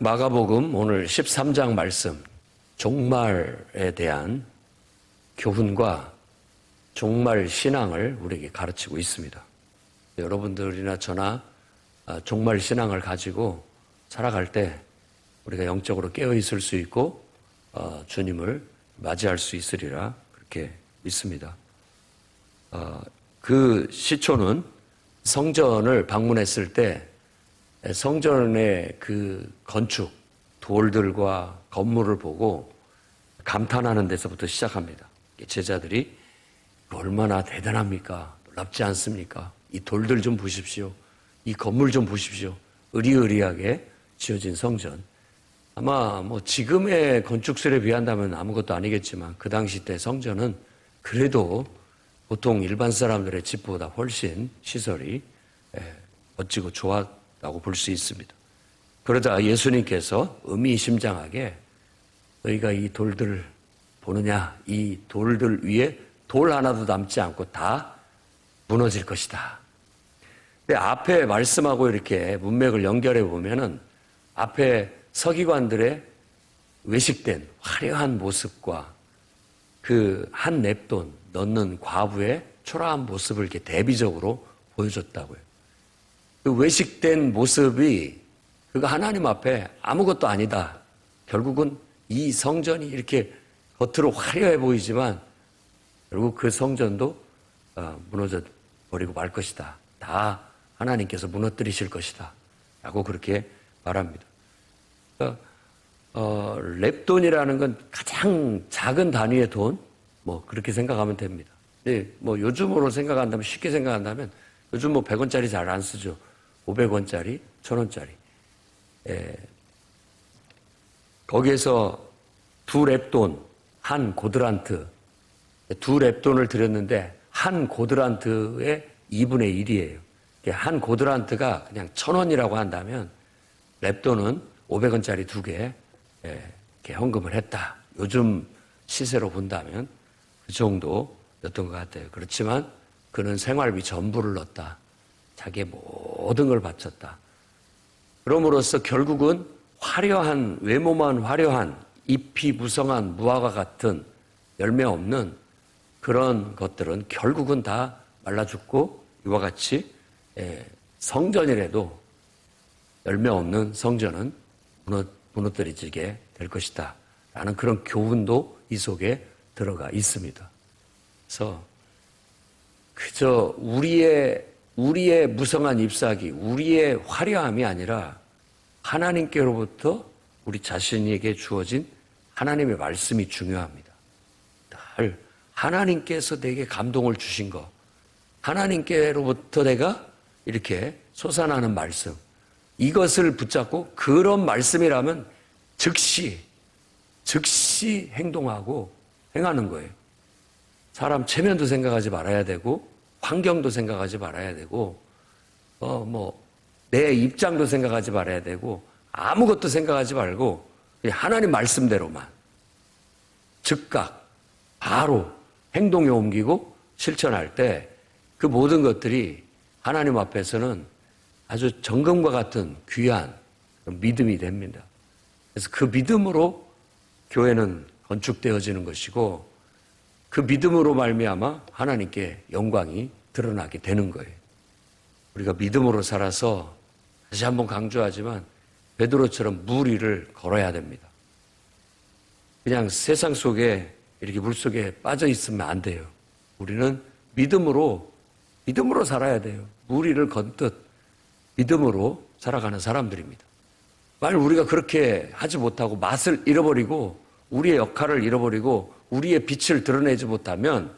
마가복음 오늘 13장 말씀, 종말에 대한 교훈과 종말 신앙을 우리에게 가르치고 있습니다. 여러분들이나 저나 종말 신앙을 가지고 살아갈 때 우리가 영적으로 깨어 있을 수 있고 주님을 맞이할 수 있으리라 그렇게 믿습니다. 그 시초는 성전을 방문했을 때 성전의 그 건축, 돌들과 건물을 보고 감탄하는 데서부터 시작합니다. 제자들이 얼마나 대단합니까? 놀랍지 않습니까? 이 돌들 좀 보십시오. 이 건물 좀 보십시오. 으리으리하게 지어진 성전. 아마 지금의 건축술에 비한다면 아무것도 아니겠지만 그 당시 때 성전은 그래도 보통 일반 사람들의 집보다 훨씬 시설이 멋지고 좋았다고 볼 수 있습니다. 그러자 예수님께서 의미심장하게 너희가 이 돌들 보느냐? 이 돌들 위에 돌 하나도 남지 않고 다 무너질 것이다. 근데 앞에 말씀하고 이렇게 문맥을 연결해 보면은 앞에 서기관들의 외식된 화려한 모습과 그 한 냅돈 넣는 과부의 초라한 모습을 이렇게 대비적으로 보여줬다고요. 그 외식된 모습이 그가 하나님 앞에 아무것도 아니다. 결국은 이 성전이 이렇게 겉으로 화려해 보이지만 결국 그 성전도 무너져 버리고 말 것이다. 다 하나님께서 무너뜨리실 것이다. 라고 그렇게 말합니다. 렙돈이라는 건 가장 작은 단위의 돈, 그렇게 생각하면 됩니다. 네, 요즘으로 생각한다면, 쉽게 생각한다면, 요즘 100원짜리 잘 안 쓰죠. 500원짜리, 1000원짜리. 거기에서 두 렙돈, 한 고드란트, 두 렙돈을 드렸는데, 한 고드란트의 2분의 1이에요. 한 고드란트가 그냥 1000원이라고 한다면, 렙돈은 500원짜리 두 개, 이렇게 헌금을 했다. 요즘 시세로 본다면 그 정도였던 것 같아요. 그렇지만 그는 생활비 전부를 넣었다. 자기의 모든 걸 바쳤다. 그럼으로써 결국은 화려한, 외모만 화려한, 잎이 무성한 무화과 같은 열매 없는 그런 것들은 결국은 다 말라 죽고 이와 같이 성전이라도 열매 없는 성전은 무너뜨리게 될 것이다. 라는 그런 교훈도 이 속에 들어가 있습니다. 그래서 그저 우리의 무성한 잎사귀, 우리의 화려함이 아니라 하나님께로부터 우리 자신에게 주어진 하나님의 말씀이 중요합니다. 늘 하나님께서 내게 감동을 주신 것, 하나님께로부터 내가 이렇게 솟아나는 말씀, 이것을 붙잡고 그런 말씀이라면 즉시 행동하고 행하는 거예요. 사람 체면도 생각하지 말아야 되고 환경도 생각하지 말아야 되고 내 입장도 생각하지 말아야 되고 아무것도 생각하지 말고 하나님 말씀대로만 즉각 바로 행동에 옮기고 실천할 때 그 모든 것들이 하나님 앞에서는 아주 정금과 같은 귀한 믿음이 됩니다. 그래서 그 믿음으로 교회는 건축되어지는 것이고 그 믿음으로 말미암아 하나님께 영광이 드러나게 되는 거예요. 우리가 믿음으로 살아서 다시 한번 강조하지만 베드로처럼 물 위를 걸어야 됩니다. 그냥 세상 속에 이렇게 물 속에 빠져 있으면 안 돼요. 우리는 믿음으로 살아야 돼요. 물 위를 걷듯 믿음으로 살아가는 사람들입니다. 만약 우리가 그렇게 하지 못하고 맛을 잃어버리고 우리의 역할을 잃어버리고 우리의 빛을 드러내지 못하면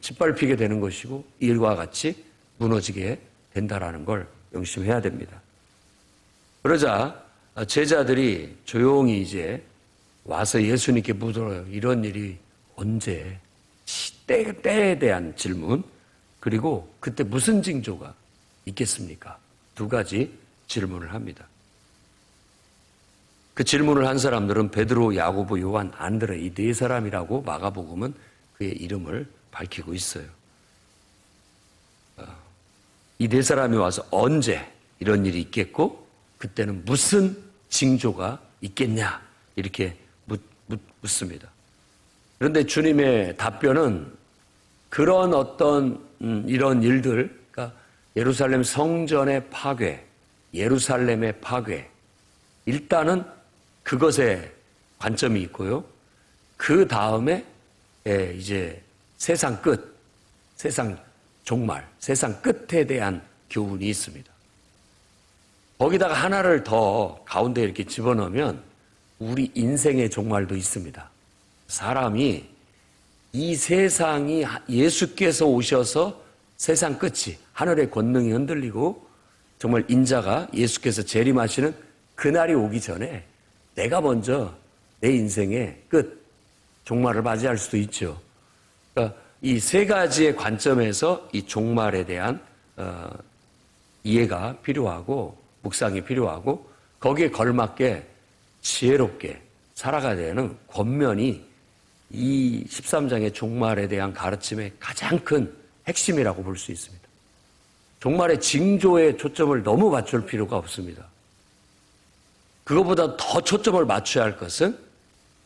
짓밟히게 되는 것이고 일과 같이 무너지게 된다라는 걸 명심해야 됩니다. 그러자 제자들이 조용히 이제 와서 예수님께 묻어요. 이런 일이 언제? 때에 대한 질문, 그리고 그때 무슨 징조가 있겠습니까? 두 가지 질문을 합니다. 그 질문을 한 사람들은 베드로, 야고보, 요한, 안드레 이 네 사람이라고 마가복음은 그의 이름을 밝히고 있어요. 이 네 사람이 와서 언제 이런 일이 있겠고 그때는 무슨 징조가 있겠냐? 이렇게 묻습니다. 그런데 주님의 답변은 그런 어떤 이런 일들, 그러니까 예루살렘 성전의 파괴, 예루살렘의 파괴, 일단은 그것에 관점이 있고요. 그 다음에 이제 세상 끝, 세상 종말, 세상 끝에 대한 교훈이 있습니다. 거기다가 하나를 더 가운데 이렇게 집어넣으면 우리 인생의 종말도 있습니다. 사람이 이 세상이 예수께서 오셔서 세상 끝이 하늘의 권능이 흔들리고 정말 인자가 예수께서 재림하시는 그날이 오기 전에 내가 먼저 내 인생의 끝, 종말을 맞이할 수도 있죠. 그러니까 이 세 가지의 관점에서 이 종말에 대한 이해가 필요하고 묵상이 필요하고 거기에 걸맞게 지혜롭게 살아가야 되는 권면이 이 13장의 종말에 대한 가르침의 가장 큰 핵심이라고 볼 수 있습니다. 종말의 징조에 초점을 너무 맞출 필요가 없습니다. 그것보다 더 초점을 맞춰야 할 것은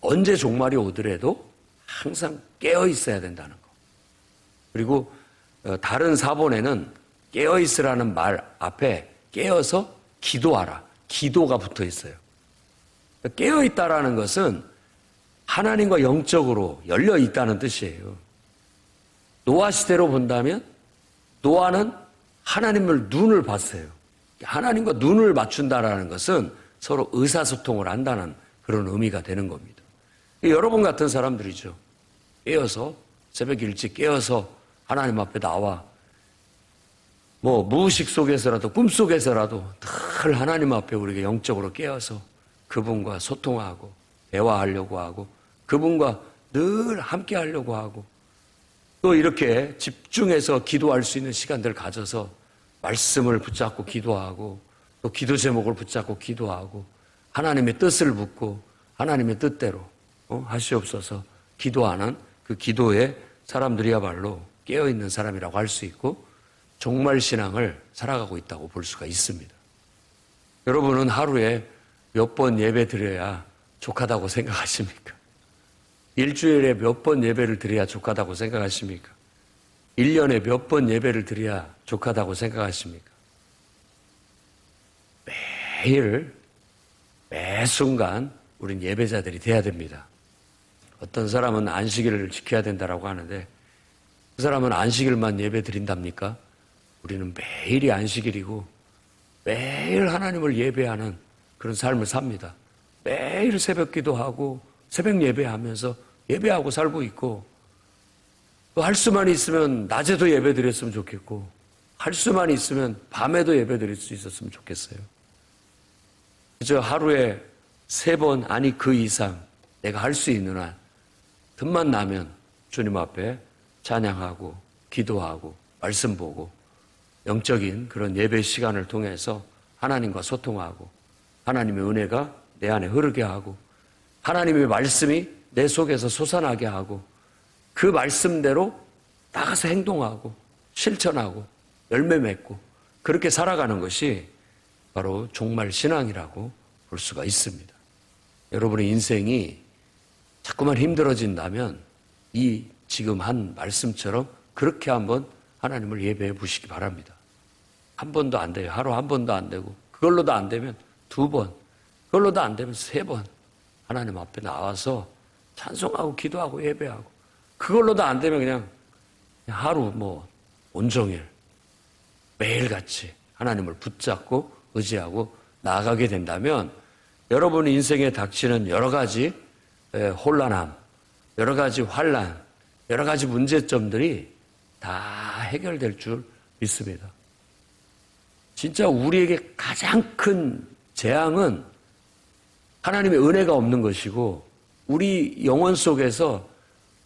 언제 종말이 오더라도 항상 깨어 있어야 된다는 것. 그리고 다른 사본에는 깨어 있으라는 말 앞에 깨어서 기도하라. 기도가 붙어 있어요. 깨어 있다라는 것은 하나님과 영적으로 열려 있다는 뜻이에요. 노아 시대로 본다면 노아는 하나님을 눈을 봤어요. 하나님과 눈을 맞춘다라는 것은 서로 의사소통을 한다는 그런 의미가 되는 겁니다. 여러분 같은 사람들이죠. 깨어서 새벽 일찍 깨어서 하나님 앞에 나와 무의식 속에서라도 꿈속에서라도 늘 하나님 앞에 우리가 영적으로 깨어서 그분과 소통하고 대화하려고 하고 그분과 늘 함께 하려고 하고 또 이렇게 집중해서 기도할 수 있는 시간들을 가져서 말씀을 붙잡고 기도하고 또 기도 제목을 붙잡고 기도하고 하나님의 뜻을 묻고 하나님의 뜻대로 하시옵소서 기도하는 그 기도에 사람들이야말로 깨어있는 사람이라고 할 수 있고 종말 신앙을 살아가고 있다고 볼 수가 있습니다. 여러분은 하루에 몇 번 예배 드려야 족하다고 생각하십니까? 일주일에 몇 번 예배를 드려야 족하다고 생각하십니까? 1년에 몇 번 예배를 드려야 족하다고 생각하십니까? 매일, 매 순간 우린 예배자들이 돼야 됩니다. 어떤 사람은 안식일을 지켜야 된다고 하는데 그 사람은 안식일만 예배 드린답니까? 우리는 매일이 안식일이고 매일 하나님을 예배하는 그런 삶을 삽니다. 매일 새벽 기도하고 새벽 예배하면서 예배하고 살고 있고 또 할 수만 있으면 낮에도 예배 드렸으면 좋겠고 할 수만 있으면 밤에도 예배 드릴 수 있었으면 좋겠어요. 그저 하루에 3번 아니 그 이상 내가 할 수 있는 한 틈만 나면 주님 앞에 찬양하고 기도하고 말씀 보고 영적인 그런 예배 시간을 통해서 하나님과 소통하고 하나님의 은혜가 내 안에 흐르게 하고 하나님의 말씀이 내 속에서 솟아나게 하고 그 말씀대로 나가서 행동하고 실천하고 열매 맺고 그렇게 살아가는 것이 바로 종말 신앙이라고 볼 수가 있습니다. 여러분의 인생이 자꾸만 힘들어진다면 이 지금 한 말씀처럼 그렇게 한번 하나님을 예배해 보시기 바랍니다. 한 번도 안 돼요. 하루 한 번도 안 되고 그걸로도 안 되면 2번, 그걸로도 안 되면 3번 하나님 앞에 나와서 찬송하고 기도하고 예배하고 그걸로도 안 되면 그냥 하루 온종일 매일같이 하나님을 붙잡고 의지하고 나아가게 된다면 여러분 인생에 닥치는 여러 가지 혼란함, 여러 가지 환난, 여러 가지 문제점들이 다 해결될 줄 믿습니다. 진짜 우리에게 가장 큰 재앙은 하나님의 은혜가 없는 것이고 우리 영혼 속에서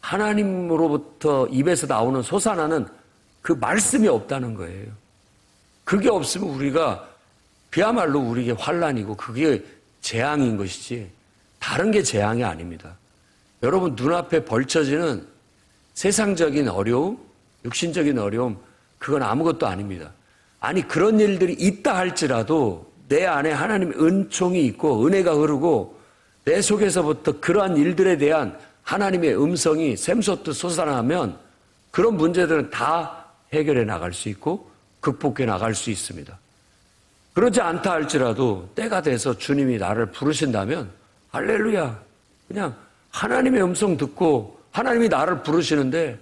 하나님으로부터 입에서 나오는 솟아나는 그 말씀이 없다는 거예요. 그게 없으면 우리가 그야말로 우리에게 환난이고 그게 재앙인 것이지 다른 게 재앙이 아닙니다. 여러분 눈앞에 벌쳐지는 세상적인 어려움, 육신적인 어려움 그건 아무것도 아닙니다. 아니 그런 일들이 있다 할지라도 내 안에 하나님의 은총이 있고 은혜가 흐르고 내 속에서부터 그러한 일들에 대한 하나님의 음성이 샘솟듯 솟아나면 그런 문제들은 다 해결해 나갈 수 있고 극복해 나갈 수 있습니다. 그러지 않다 할지라도 때가 돼서 주님이 나를 부르신다면 할렐루야, 그냥 하나님의 음성 듣고 하나님이 나를 부르시는데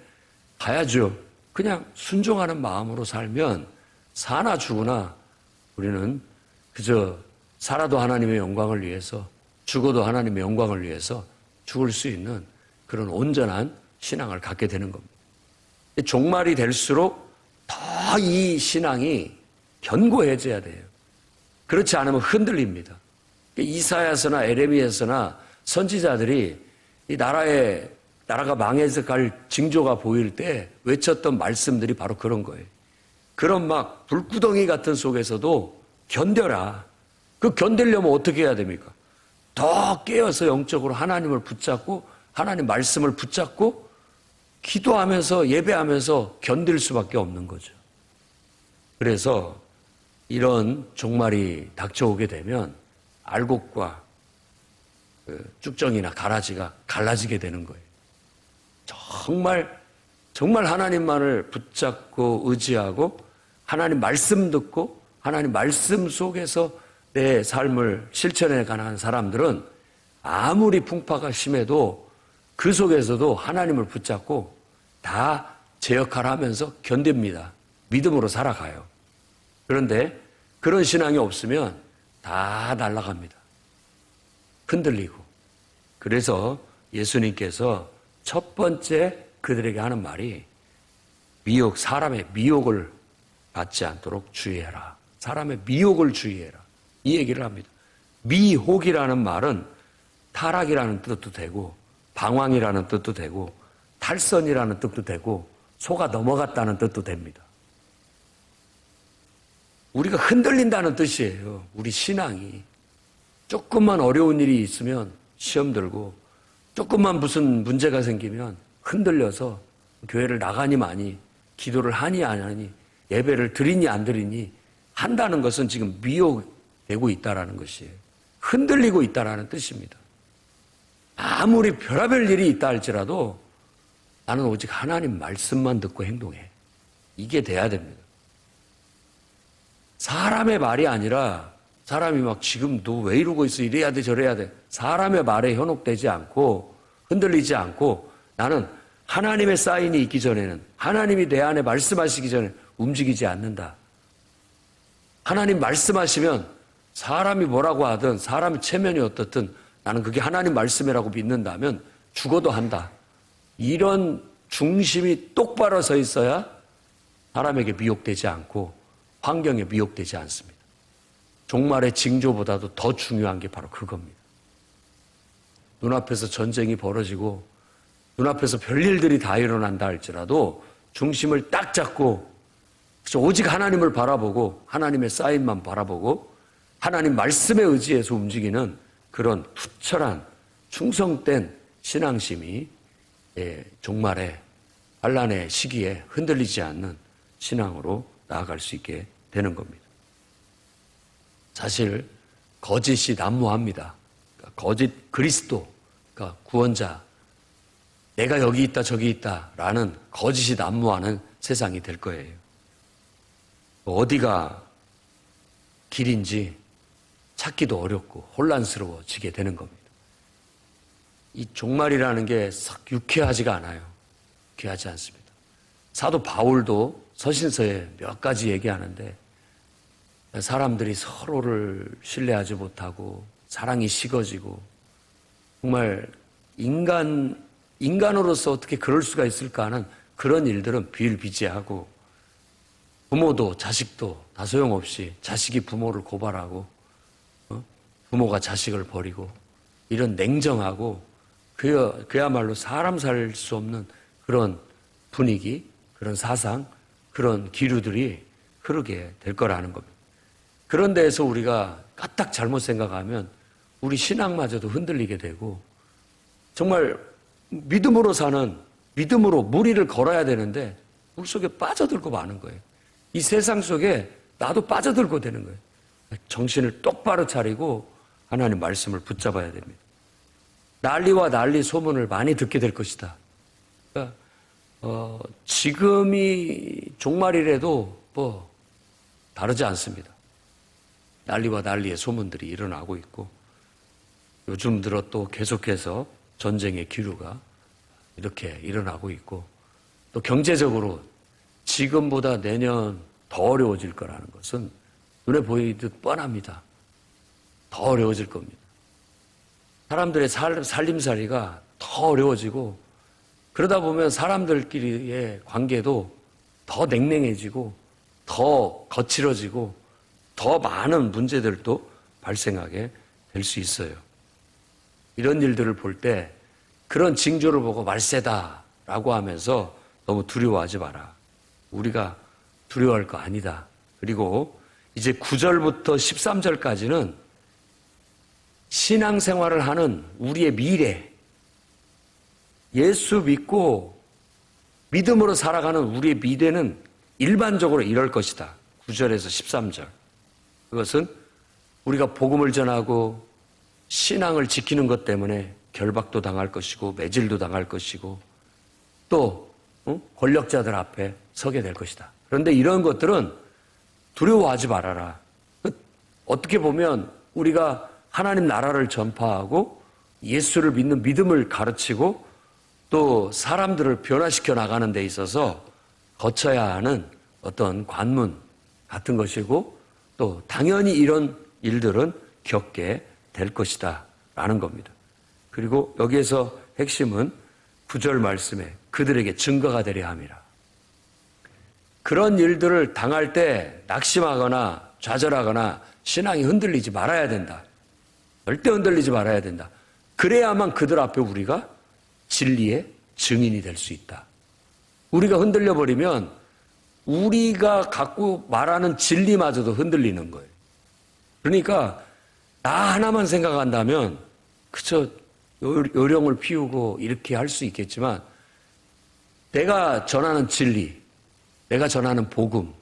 가야죠. 그냥 순종하는 마음으로 살면 사나 죽으나 우리는 그저 살아도 하나님의 영광을 위해서 죽어도 하나님의 영광을 위해서 죽을 수 있는 그런 온전한 신앙을 갖게 되는 겁니다. 종말이 될수록 더 이 신앙이 견고해져야 돼요. 그렇지 않으면 흔들립니다. 이사야서나 에레미야서나 선지자들이 이 나라가 망해서 갈 징조가 보일 때 외쳤던 말씀들이 바로 그런 거예요. 그런 막 불구덩이 같은 속에서도 견뎌라. 그 견디려면 어떻게 해야 됩니까? 더 깨어서 영적으로 하나님을 붙잡고 하나님 말씀을 붙잡고 기도하면서 예배하면서 견딜 수밖에 없는 거죠. 그래서 이런 종말이 닥쳐오게 되면 알곡과 쭉정이나 가라지가 갈라지게 되는 거예요. 정말 하나님만을 붙잡고 의지하고 하나님 말씀 듣고 하나님 말씀 속에서 내 삶을 실천해 가는 사람들은 아무리 풍파가 심해도 그 속에서도 하나님을 붙잡고 다 제 역할을 하면서 견딥니다. 믿음으로 살아가요. 그런데 그런 신앙이 없으면 다 날아갑니다. 흔들리고. 그래서 예수님께서 첫 번째 그들에게 하는 말이 사람의 미혹을 받지 않도록 주의해라. 사람의 미혹을 주의해라. 이 얘기를 합니다. 미혹이라는 말은 타락이라는 뜻도 되고 방황이라는 뜻도 되고 탈선이라는 뜻도 되고 속아 넘어갔다는 뜻도 됩니다. 우리가 흔들린다는 뜻이에요. 우리 신앙이. 조금만 어려운 일이 있으면 시험 들고 조금만 무슨 문제가 생기면 흔들려서 교회를 나가니 마니 기도를 하니 안 하니 예배를 드리니 안 드리니 한다는 것은 지금 미혹되고 있다는 것이에요. 흔들리고 있다는 뜻입니다. 아무리 별의별 일이 있다 할지라도 나는 오직 하나님 말씀만 듣고 행동해. 이게 돼야 됩니다. 사람의 말이 아니라 사람이 막 지금 너 왜 이러고 있어 이래야 돼 저래야 돼 사람의 말에 현혹되지 않고 흔들리지 않고 나는 하나님의 사인이 있기 전에는 하나님이 내 안에 말씀하시기 전에 움직이지 않는다. 하나님 말씀하시면 사람이 뭐라고 하든 사람의 체면이 어떻든 나는 그게 하나님 말씀이라고 믿는다면 죽어도 한다. 이런 중심이 똑바로 서 있어야 사람에게 미혹되지 않고 환경에 미혹되지 않습니다. 종말의 징조보다도 더 중요한 게 바로 그겁니다. 눈앞에서 전쟁이 벌어지고 눈앞에서 별일들이 다 일어난다 할지라도 중심을 딱 잡고 오직 하나님을 바라보고 하나님의 사인만 바라보고 하나님 말씀에 의지해서 움직이는 그런 투철한 충성된 신앙심이 종말의 환난의 시기에 흔들리지 않는 신앙으로 나아갈 수 있게 되는 겁니다. 사실 거짓이 난무합니다. 거짓 그리스도, 그러니까 구원자, 내가 여기 있다 저기 있다라는 거짓이 난무하는 세상이 될 거예요. 어디가 길인지 찾기도 어렵고 혼란스러워지게 되는 겁니다. 이 종말이라는 게 썩 유쾌하지가 않아요. 유쾌하지 않습니다. 사도 바울도 서신서에 몇 가지 얘기하는데 사람들이 서로를 신뢰하지 못하고 사랑이 식어지고 정말 인간으로서 어떻게 그럴 수가 있을까 하는 그런 일들은 비일비재하고 부모도 자식도 다 소용없이 자식이 부모를 고발하고 부모가 자식을 버리고 이런 냉정하고 그야말로 사람 살 수 없는 그런 분위기, 그런 사상, 그런 기류들이 흐르게 될 거라는 겁니다. 그런 데에서 우리가 까딱 잘못 생각하면 우리 신앙마저도 흔들리게 되고 정말 믿음으로 무리를 걸어야 되는데 물속에 빠져들고 마는 거예요. 이 세상 속에 나도 빠져들고 되는 거예요. 정신을 똑바로 차리고 하나님 말씀을 붙잡아야 됩니다. 난리와 난리 소문을 많이 듣게 될 것이다. 그러니까 지금이 종말이라도 뭐 다르지 않습니다. 난리와 난리의 소문들이 일어나고 있고 요즘 들어 또 계속해서 전쟁의 기류가 이렇게 일어나고 있고 또 경제적으로 지금보다 내년 더 어려워질 거라는 것은 눈에 보이듯 뻔합니다. 더 어려워질 겁니다. 사람들의 살림살이가 더 어려워지고 그러다 보면 사람들끼리의 관계도 더 냉랭해지고 더 거칠어지고 더 많은 문제들도 발생하게 될 수 있어요. 이런 일들을 볼 때 그런 징조를 보고 말세다라고 하면서 너무 두려워하지 마라. 우리가 두려워할 거 아니다. 그리고 이제 9절부터 13절까지는 신앙생활을 하는 우리의 미래, 예수 믿고 믿음으로 살아가는 우리의 미래는 일반적으로 이럴 것이다. 9절에서 13절. 그것은 우리가 복음을 전하고 신앙을 지키는 것 때문에 결박도 당할 것이고 매질도 당할 것이고 또 권력자들 앞에 서게 될 것이다. 그런데 이런 것들은 두려워하지 말아라. 어떻게 보면 우리가 하나님 나라를 전파하고 예수를 믿는 믿음을 가르치고 또 사람들을 변화시켜 나가는 데 있어서 거쳐야 하는 어떤 관문 같은 것이고 또 당연히 이런 일들은 겪게 될 것이다 라는 겁니다. 그리고 여기에서 핵심은 9절 말씀에 그들에게 증거가 되려 함이라. 그런 일들을 당할 때 낙심하거나 좌절하거나 신앙이 흔들리지 말아야 된다. 절대 흔들리지 말아야 된다. 그래야만 그들 앞에 우리가 진리의 증인이 될 수 있다. 우리가 흔들려 버리면 우리가 갖고 말하는 진리마저도 흔들리는 거예요. 그러니까 나 하나만 생각한다면 그저 요령을 피우고 이렇게 할 수 있겠지만 내가 전하는 진리, 내가 전하는 복음,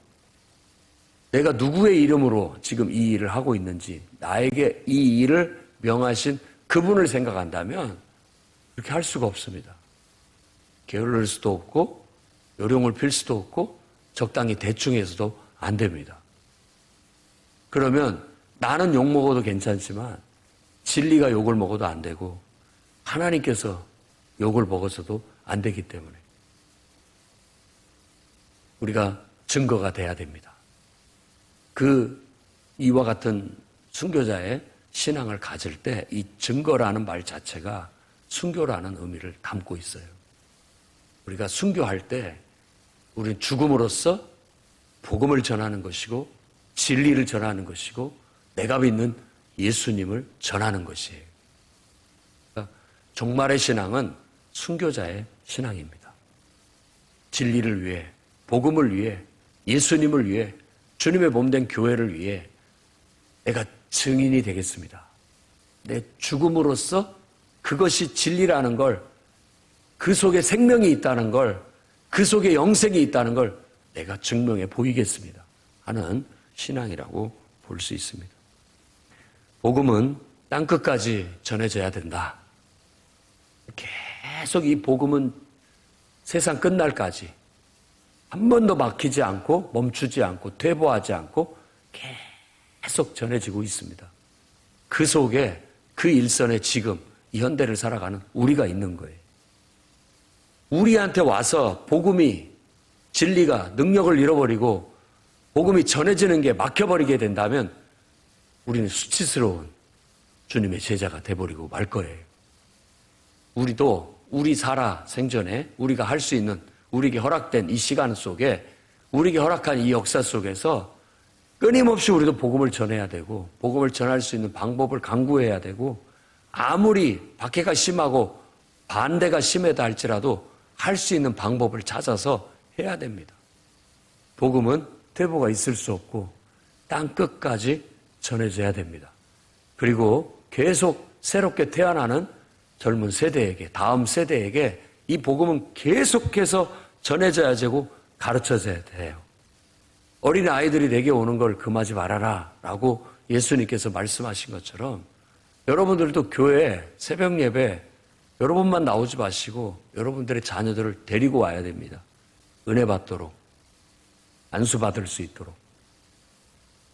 내가 누구의 이름으로 지금 이 일을 하고 있는지 나에게 이 일을 명하신 그분을 생각한다면 그렇게 할 수가 없습니다. 게을를 수도 없고 요령을 필 수도 없고 적당히 대충 해서도 안 됩니다. 그러면 나는 욕 먹어도 괜찮지만 진리가 욕을 먹어도 안 되고 하나님께서 욕을 먹어서도 안 되기 때문에 우리가 증거가 돼야 됩니다. 이와 같은 순교자의 신앙을 가질 때 이 증거라는 말 자체가 순교라는 의미를 담고 있어요. 우리가 순교할 때 우리는 죽음으로써 복음을 전하는 것이고 진리를 전하는 것이고 내가 믿는 예수님을 전하는 것이에요. 그러니까 종말의 신앙은 순교자의 신앙입니다. 진리를 위해, 복음을 위해, 예수님을 위해, 주님의 몸된 교회를 위해 내가 증인이 되겠습니다. 내 죽음으로써 그것이 진리라는 걸, 그 속에 생명이 있다는 걸, 그 속에 영생이 있다는 걸 내가 증명해 보이겠습니다 하는 신앙이라고 볼 수 있습니다. 복음은 땅끝까지 전해져야 된다. 계속 이 복음은 세상 끝날까지 한 번도 막히지 않고 멈추지 않고 퇴보하지 않고 계속 전해지고 있습니다. 그 속에 그 일선에 지금 이 현대를 살아가는 우리가 있는 거예요. 우리한테 와서 복음이 진리가 능력을 잃어버리고 복음이 전해지는 게 막혀버리게 된다면 우리는 수치스러운 주님의 제자가 돼버리고 말 거예요. 우리도 우리 살아 생전에 우리가 할 수 있는 우리에게 허락된 이 시간 속에 우리에게 허락한 이 역사 속에서 끊임없이 우리도 복음을 전해야 되고 복음을 전할 수 있는 방법을 강구해야 되고 아무리 박해가 심하고 반대가 심하다 할지라도 할 수 있는 방법을 찾아서 해야 됩니다. 복음은 퇴보가 있을 수 없고 땅 끝까지 전해져야 됩니다. 그리고 계속 새롭게 태어나는 젊은 세대에게, 다음 세대에게 이 복음은 계속해서 전해져야 되고 가르쳐져야 돼요. 어린 아이들이 내게 오는 걸 금하지 말아라 라고 예수님께서 말씀하신 것처럼 여러분들도 교회 새벽 예배 여러분만 나오지 마시고 여러분들의 자녀들을 데리고 와야 됩니다. 은혜 받도록, 안수 받을 수 있도록.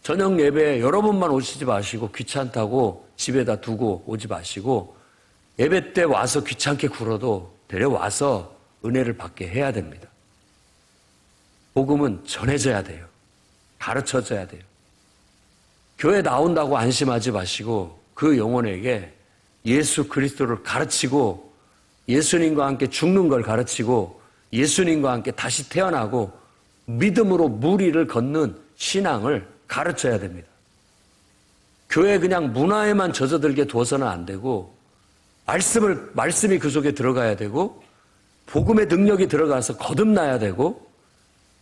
저녁 예배에 여러분만 오시지 마시고 귀찮다고 집에다 두고 오지 마시고 예배 때 와서 귀찮게 굴어도 데려와서 은혜를 받게 해야 됩니다. 복음은 전해져야 돼요. 가르쳐져야 돼요. 교회 나온다고 안심하지 마시고 그 영혼에게 예수 그리스도를 가르치고 예수님과 함께 죽는 걸 가르치고 예수님과 함께 다시 태어나고 믿음으로 무리를 걷는 신앙을 가르쳐야 됩니다. 교회 그냥 문화에만 젖어들게 둬서는 안 되고 말씀이 그 속에 들어가야 되고 복음의 능력이 들어가서 거듭나야 되고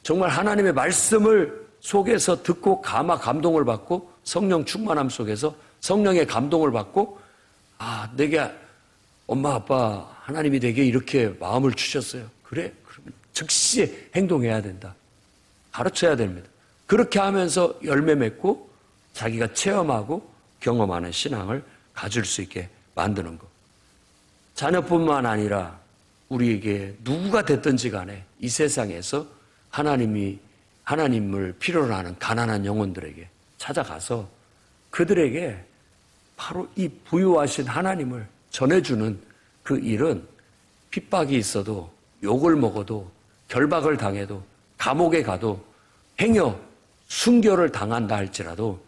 정말 하나님의 말씀을 속에서 듣고 감동을 받고 성령 충만함 속에서 성령의 감동을 받고 내게 엄마 아빠 하나님이 내게 이렇게 마음을 주셨어요. 그래? 그러면 즉시 행동해야 된다. 가르쳐야 됩니다. 그렇게 하면서 열매 맺고 자기가 체험하고 경험하는 신앙을 가질 수 있게 만드는 것. 자녀뿐만 아니라 우리에게 누구가 됐든지 간에 이 세상에서 하나님을 필요로 하는 가난한 영혼들에게 찾아가서 그들에게 바로 이 부유하신 하나님을 전해주는 그 일은 핍박이 있어도 욕을 먹어도 결박을 당해도 감옥에 가도 행여 순교를 당한다 할지라도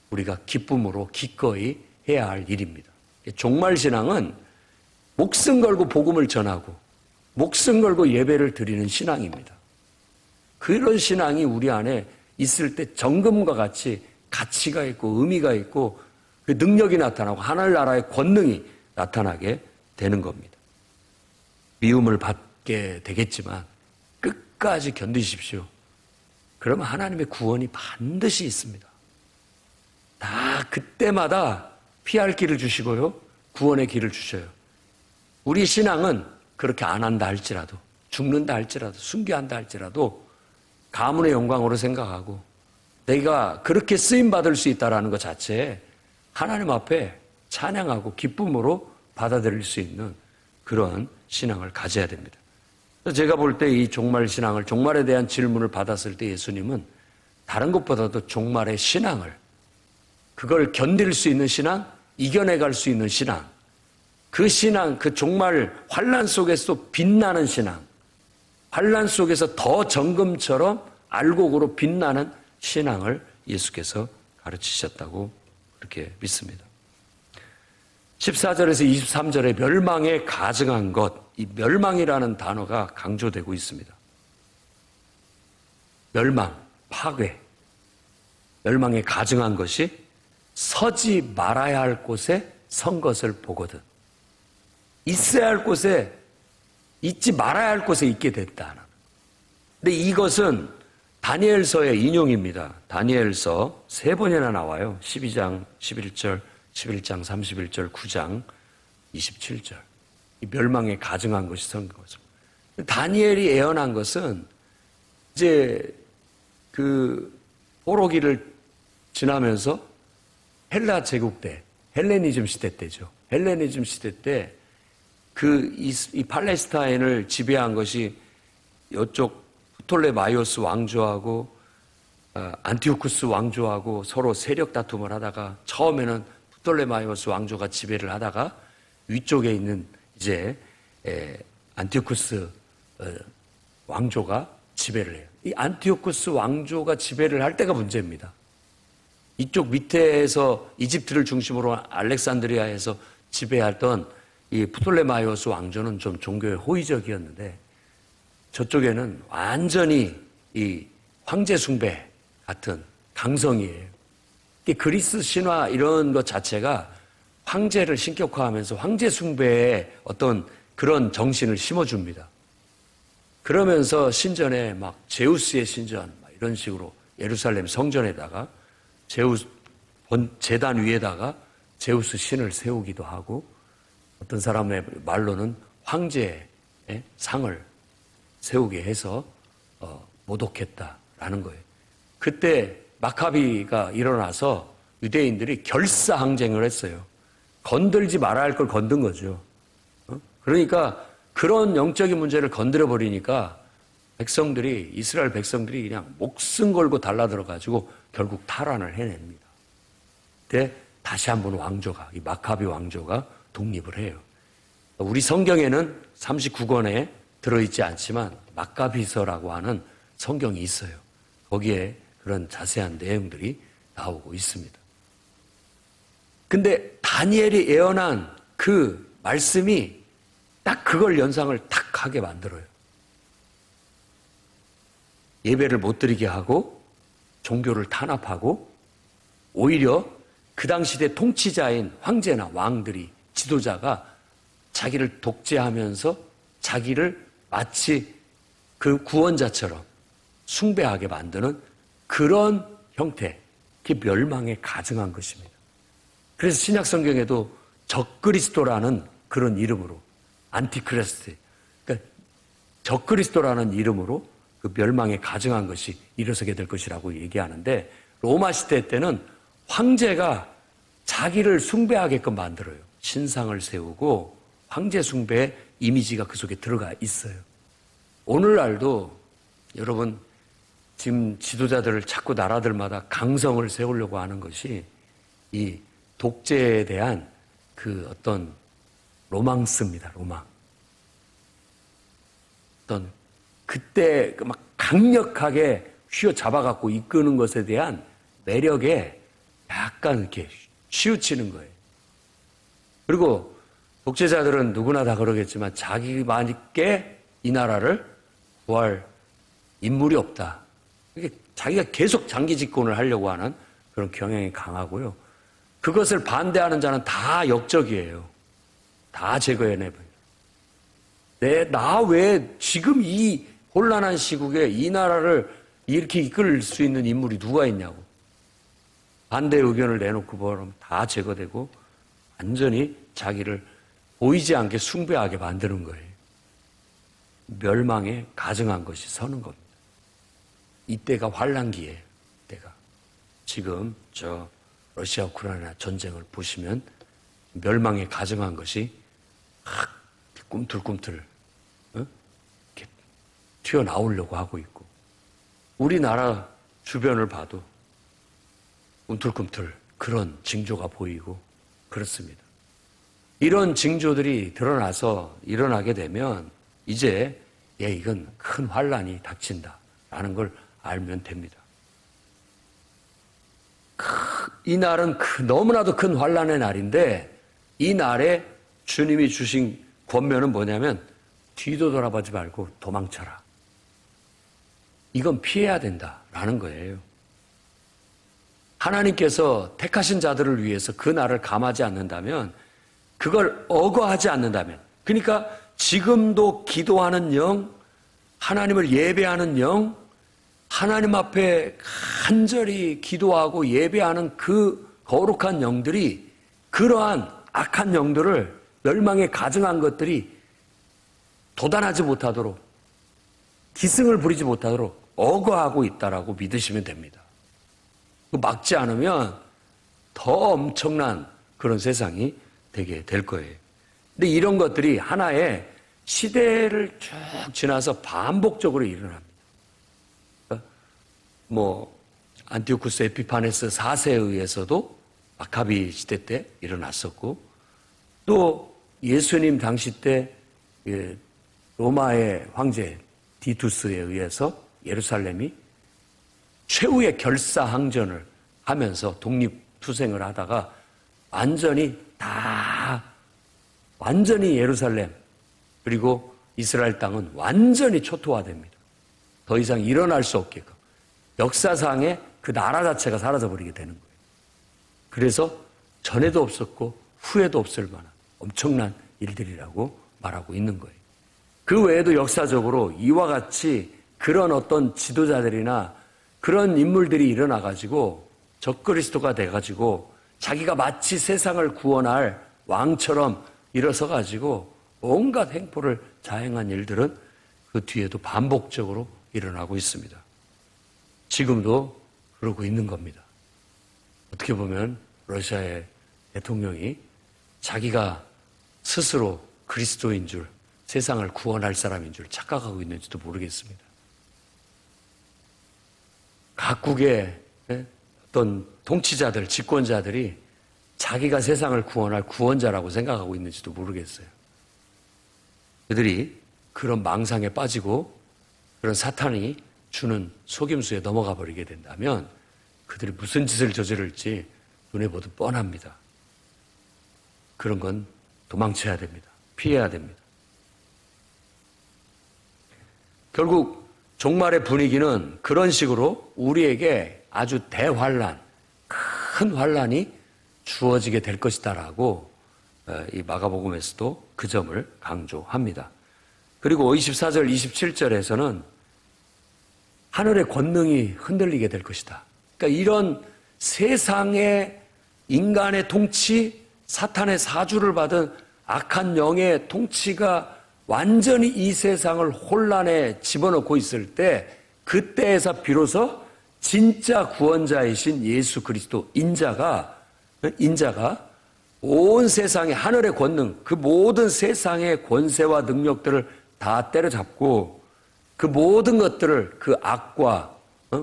우리가 기쁨으로 기꺼이 해야 할 일입니다. 종말신앙은 목숨 걸고 복음을 전하고 목숨 걸고 예배를 드리는 신앙입니다. 그런 신앙이 우리 안에 있을 때 정금과 같이 가치가 있고 의미가 있고 그 능력이 나타나고 하늘나라의 권능이 나타나게 되는 겁니다. 미움을 받게 되겠지만 끝까지 견디십시오. 그러면 하나님의 구원이 반드시 있습니다. 다 그때마다 피할 길을 주시고요. 구원의 길을 주셔요. 우리 신앙은 그렇게 안 한다 할지라도 죽는다 할지라도 순교한다 할지라도 가문의 영광으로 생각하고 내가 그렇게 쓰임받을 수 있다는 것 자체에 하나님 앞에 찬양하고 기쁨으로 받아들일 수 있는 그런 신앙을 가져야 됩니다. 제가 볼 때 이 종말신앙을 종말에 대한 질문을 받았을 때 예수님은 다른 것보다도 종말의 신앙을 그걸 견딜 수 있는 신앙, 이겨내갈 수 있는 신앙, 그 신앙, 그 종말 환난 속에서 빛나는 신앙, 환난 속에서 더 정금처럼 알곡으로 빛나는 신앙을 예수께서 가르치셨다고 그렇게 믿습니다. 14절에서 23절에 멸망에 가증한 것, 이 멸망이라는 단어가 강조되고 있습니다. 멸망, 파괴, 멸망에 가증한 것이 서지 말아야 할 곳에 선 것을 보거든. 있어야 할 곳에, 있지 말아야 할 곳에 있게 됐다. 근데 이것은 다니엘서의 인용입니다. 다니엘서 3번이나 나와요. 12장 11절, 11장 31절, 9장 27절. 이 멸망에 가증한 것이 선 거죠. 다니엘이 예언한 것은 이제 그 포로기를 지나면서 헬라 제국 때, 헬레니즘 시대 때죠. 헬레니즘 시대 때 이 팔레스타인을 지배한 것이 이쪽 프톨레마이오스 왕조하고 안티오쿠스 왕조하고 서로 세력 다툼을 하다가 처음에는 프톨레마이오스 왕조가 지배를 하다가 위쪽에 있는 이제 안티오쿠스 왕조가 지배를 해요. 이 안티오쿠스 왕조가 지배를 할 때가 문제입니다. 이쪽 밑에서 이집트를 중심으로 알렉산드리아에서 지배하던 이 프톨레마이오스 왕조는 좀 종교에 호의적이었는데 저쪽에는 완전히 이 황제 숭배 같은 강성이에요. 그리스 신화 이런 것 자체가 황제를 신격화하면서 황제 숭배의 어떤 그런 정신을 심어줍니다. 그러면서 신전에 막 제우스의 신전 이런 식으로 예루살렘 성전에다가 제단 위에다가 제우스 신을 세우기도 하고 어떤 사람의 말로는 황제의 상을 세우게 해서 모독했다라는 거예요. 그때 마카비가 일어나서 유대인들이 결사항쟁을 했어요. 건들지 말아야 할 걸 건든 거죠. 그러니까 그런 영적인 문제를 건드려 버리니까 백성들이, 이스라엘 백성들이 그냥 목숨 걸고 달라들어가지고 결국 탈환을 해냅니다. 그때 다시 한번 왕조가, 이 마카비 왕조가 독립을 해요. 우리 성경에는 39권에 들어있지 않지만 마카비서라고 하는 성경이 있어요. 거기에 그런 자세한 내용들이 나오고 있습니다. 근데 다니엘이 예언한 그 말씀이 딱 그걸 연상을 탁 하게 만들어요. 예배를 못 드리게 하고 종교를 탄압하고 오히려 그 당시 대 통치자인 황제나 왕들이, 지도자가 자기를 독재하면서 자기를 마치 그 구원자처럼 숭배하게 만드는 그런 형태, 그게 멸망에 가증한 것입니다. 그래서 신약 성경에도 적그리스도라는 그런 이름으로, 안티크리스트, 그러니까 적그리스도라는 이름으로 그 멸망에 가증한 것이 일어서게 될 것이라고 얘기하는데, 로마 시대 때는 황제가 자기를 숭배하게끔 만들어요. 신상을 세우고 황제 숭배의 이미지가 그 속에 들어가 있어요. 오늘날도 여러분 지금 지도자들을 자꾸 나라들마다 강성을 세우려고 하는 것이 이 독재에 대한 그 어떤 로망스입니다. 로망. 어떤 그때 막 강력하게 휘어잡아갖고 이끄는 것에 대한 매력에 약간 이렇게 치우치는 거예요. 그리고 독재자들은 누구나 다 그러겠지만 자기만께 이 나라를 구할 인물이 없다. 이게 자기가 계속 장기 집권을 하려고 하는 그런 경향이 강하고요. 그것을 반대하는 자는 다 역적이에요. 다 제거해내버려요. 나 왜 지금 이 혼란한 시국에 이 나라를 이렇게 이끌 수 있는 인물이 누가 있냐고. 반대 의견을 내놓고 보면 다 제거되고 완전히 자기를 보이지 않게 숭배하게 만드는 거예요. 멸망에 가증한 것이 서는 겁니다. 이때가 환란기예요. 이때가. 지금 저 러시아 우크라이나 전쟁을 보시면 멸망에 가증한 것이 꿈틀꿈틀 이렇게 튀어나오려고 하고 있고, 우리나라 주변을 봐도 꿈틀꿈틀 그런 징조가 보이고 그렇습니다. 이런 징조들이 드러나서 일어나게 되면 이제 이건 큰 환란이 닥친다라는 걸 알면 됩니다. 이 날은 너무나도 큰 환란의 날인데, 이 날에 주님이 주신 권면은 뭐냐면 뒤도 돌아보지 말고 도망쳐라. 이건 피해야 된다라는 거예요. 하나님께서 택하신 자들을 위해서 그 날을 감하지 않는다면, 그걸 억어하지 않는다면, 그러니까 지금도 기도하는 영, 하나님을 예배하는 영, 하나님 앞에 간절히 기도하고 예배하는 그 거룩한 영들이, 그러한 악한 영들을, 멸망에 가증한 것들이 도단하지 못하도록, 기승을 부리지 못하도록 억어하고 있다라고 믿으시면 됩니다. 막지 않으면 더 엄청난 그런 세상이 되게 될 거예요. 근데 이런 것들이 하나의 시대를 쭉 지나서 반복적으로 일어납니다. 안티오쿠스 에피파네스 4세에 의해서도 마카비 시대 때 일어났었고, 또 예수님 당시 때 로마의 황제 디투스에 의해서 예루살렘이 최후의 결사항전을 하면서 독립투쟁을 하다가 완전히 예루살렘 그리고 이스라엘 땅은 완전히 초토화됩니다. 더 이상 일어날 수 없게끔 역사상의 그 나라 자체가 사라져버리게 되는 거예요. 그래서 전에도 없었고 후에도 없을 만한 엄청난 일들이라고 말하고 있는 거예요. 그 외에도 역사적으로 이와 같이 그런 어떤 지도자들이나 그런 인물들이 일어나가지고 적그리스도가 돼가지고 자기가 마치 세상을 구원할 왕처럼 일어서가지고 온갖 행포를 자행한 일들은 그 뒤에도 반복적으로 일어나고 있습니다. 지금도 그러고 있는 겁니다. 어떻게 보면 러시아의 대통령이 자기가 스스로 그리스도인 줄, 세상을 구원할 사람인 줄 착각하고 있는지도 모르겠습니다. 각국의 어떤 통치자들, 집권자들이 자기가 세상을 구원할 구원자라고 생각하고 있는지도 모르겠어요. 그들이 그런 망상에 빠지고 그런 사탄이 주는 속임수에 넘어가 버리게 된다면 그들이 무슨 짓을 저지를지 눈에 보듯 뻔합니다. 그런 건 도망쳐야 됩니다. 피해야 됩니다. 결국 종말의 분위기는 그런 식으로 우리에게 아주 대환란, 큰 환란이 주어지게 될 것이다라고 이 마가복음에서도 그 점을 강조합니다. 그리고 24절, 27절에서는 하늘의 권능이 흔들리게 될 것이다. 그러니까 이런 세상의 인간의 통치, 사탄의 사주를 받은 악한 영의 통치가 완전히 이 세상을 혼란에 집어넣고 있을 때 그때에서 비로소 진짜 구원자이신 예수 그리스도 인자가 온 세상의 하늘의 권능, 그 모든 세상의 권세와 능력들을 다 때려잡고 그 모든 것들을, 그 악과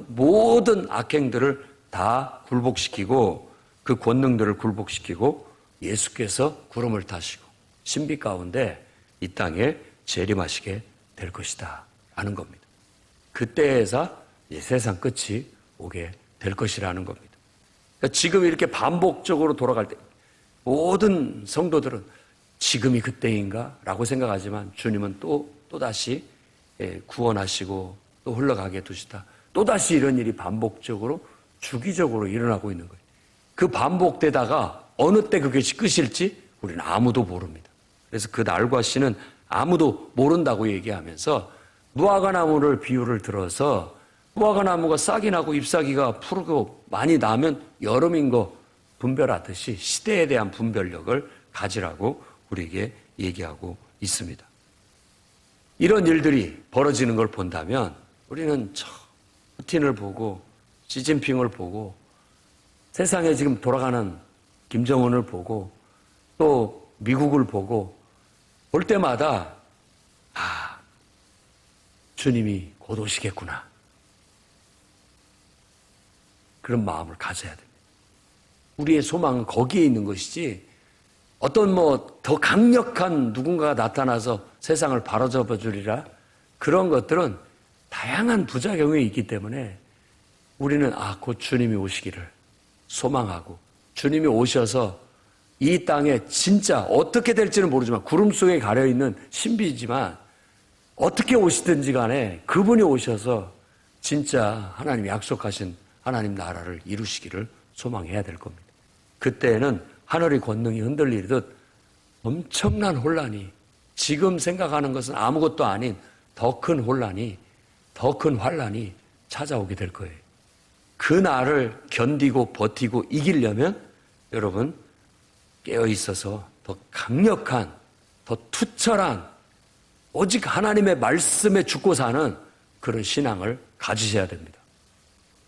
모든 악행들을 다 굴복시키고 그 권능들을 굴복시키고 예수께서 구름을 타시고 신비 가운데 이 땅에 재림하시게 될 것이다 라는 겁니다. 그때에서 세상 끝이 오게 될 것이라는 겁니다. 그러니까 지금 이렇게 반복적으로 돌아갈 때 모든 성도들은 지금이 그때인가? 라고 생각하지만 주님은 또다시 구원하시고 또 흘러가게 두시다. 또다시 이런 일이 반복적으로 주기적으로 일어나고 있는 거예요. 그 반복되다가 어느 때 그것이 끝일지 우리는 아무도 모릅니다. 그래서 그 날과 시는 아무도 모른다고 얘기하면서 무화과나무를 비유를 들어서 무화과나무가 싹이 나고 잎사귀가 푸르고 많이 나면 여름인 거 분별하듯이 시대에 대한 분별력을 가지라고 우리에게 얘기하고 있습니다. 이런 일들이 벌어지는 걸 본다면 우리는 푸틴을 보고 시진핑을 보고 세상에 지금 돌아가는 김정은을 보고 또 미국을 보고 볼 때마다 주님이 곧 오시겠구나. 그런 마음을 가져야 됩니다. 우리의 소망은 거기에 있는 것이지 어떤 더 강력한 누군가가 나타나서 세상을 바로잡아 주리라 그런 것들은 다양한 부작용이 있기 때문에 우리는 곧 주님이 오시기를 소망하고 주님이 오셔서 이 땅에 진짜 어떻게 될지는 모르지만 구름 속에 가려있는 신비지만 어떻게 오시든지 간에 그분이 오셔서 진짜 하나님이 약속하신 하나님 나라를 이루시기를 소망해야 될 겁니다. 그때는 하늘의 권능이 흔들리듯 엄청난 혼란이 지금 생각하는 것은 아무것도 아닌 더 큰 혼란이 더 큰 환란이 찾아오게 될 거예요. 그 날을 견디고 버티고 이기려면 여러분 깨어 있어서 더 강력한 더 투철한 오직 하나님의 말씀에 죽고 사는 그런 신앙을 가지셔야 됩니다.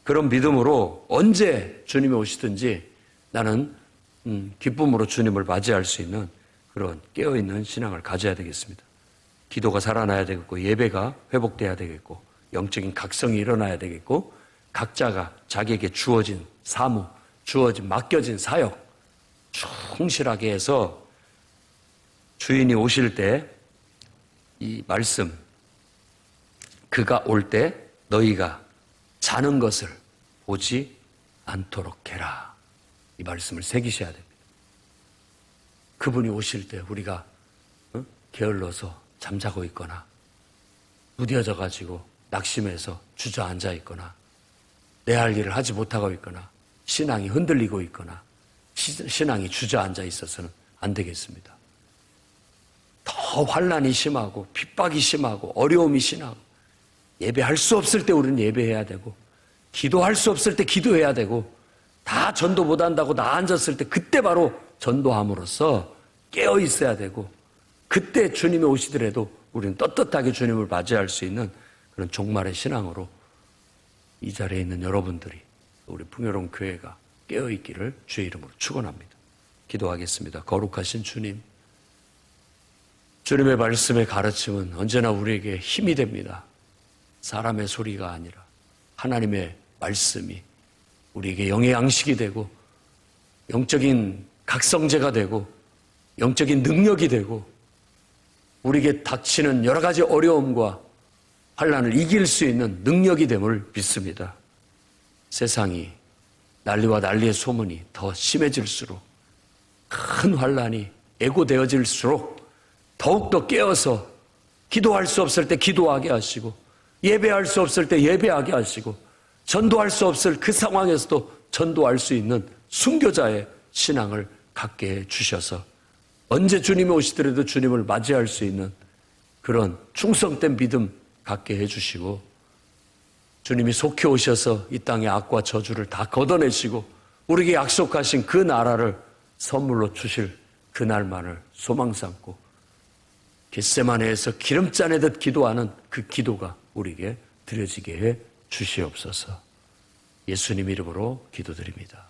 그런 믿음으로 언제 주님이 오시든지 나는 기쁨으로 주님을 맞이할 수 있는 그런 깨어있는 신앙을 가져야 되겠습니다. 기도가 살아나야 되겠고 예배가 회복돼야 되겠고 영적인 각성이 일어나야 되겠고 각자가 자기에게 주어진 사무, 맡겨진 사역 충실하게 해서 주인이 오실 때 이 말씀 그가 올 때 너희가 자는 것을 보지 않도록 해라. 이 말씀을 새기셔야 됩니다. 그분이 오실 때 우리가 게을러서 잠자고 있거나 무뎌져 가지고 낙심해서 주저앉아 있거나 내 할 일을 하지 못하고 있거나 신앙이 흔들리고 있거나 신앙이 주저앉아 있어서는 안 되겠습니다. 더 환난이 심하고 핍박이 심하고 어려움이 심하고 예배할 수 없을 때 우리는 예배해야 되고 기도할 수 없을 때 기도해야 되고 다 전도 못한다고 나 앉았을 때 그때 바로 전도함으로써 깨어 있어야 되고 그때 주님이 오시더라도 우리는 떳떳하게 주님을 맞이할 수 있는 그런 종말의 신앙으로 이 자리에 있는 여러분들이 우리 풍요로운 교회가 깨어있기를 주의 이름으로 축원합니다. 기도하겠습니다. 거룩하신 주님, 주님의 말씀의 가르침은 언제나 우리에게 힘이 됩니다. 사람의 소리가 아니라 하나님의 말씀이 우리에게 영의 양식이 되고 영적인 각성제가 되고 영적인 능력이 되고 우리에게 닥치는 여러 가지 어려움과 환난을 이길 수 있는 능력이 됨을 믿습니다. 세상이 난리와 난리의 소문이 더 심해질수록 큰 환난이 애고되어질수록 더욱더 깨어서 기도할 수 없을 때 기도하게 하시고 예배할 수 없을 때 예배하게 하시고 전도할 수 없을 그 상황에서도 전도할 수 있는 순교자의 신앙을 갖게 해 주셔서 언제 주님이 오시더라도 주님을 맞이할 수 있는 그런 충성된 믿음 갖게 해 주시고 주님이 속히 오셔서 이 땅의 악과 저주를 다 걷어내시고 우리에게 약속하신 그 나라를 선물로 주실 그날만을 소망 삼고 겟세마네에서 기름 짜내듯 기도하는 그 기도가 우리에게 드려지게 해 주시옵소서. 예수님 이름으로 기도드립니다.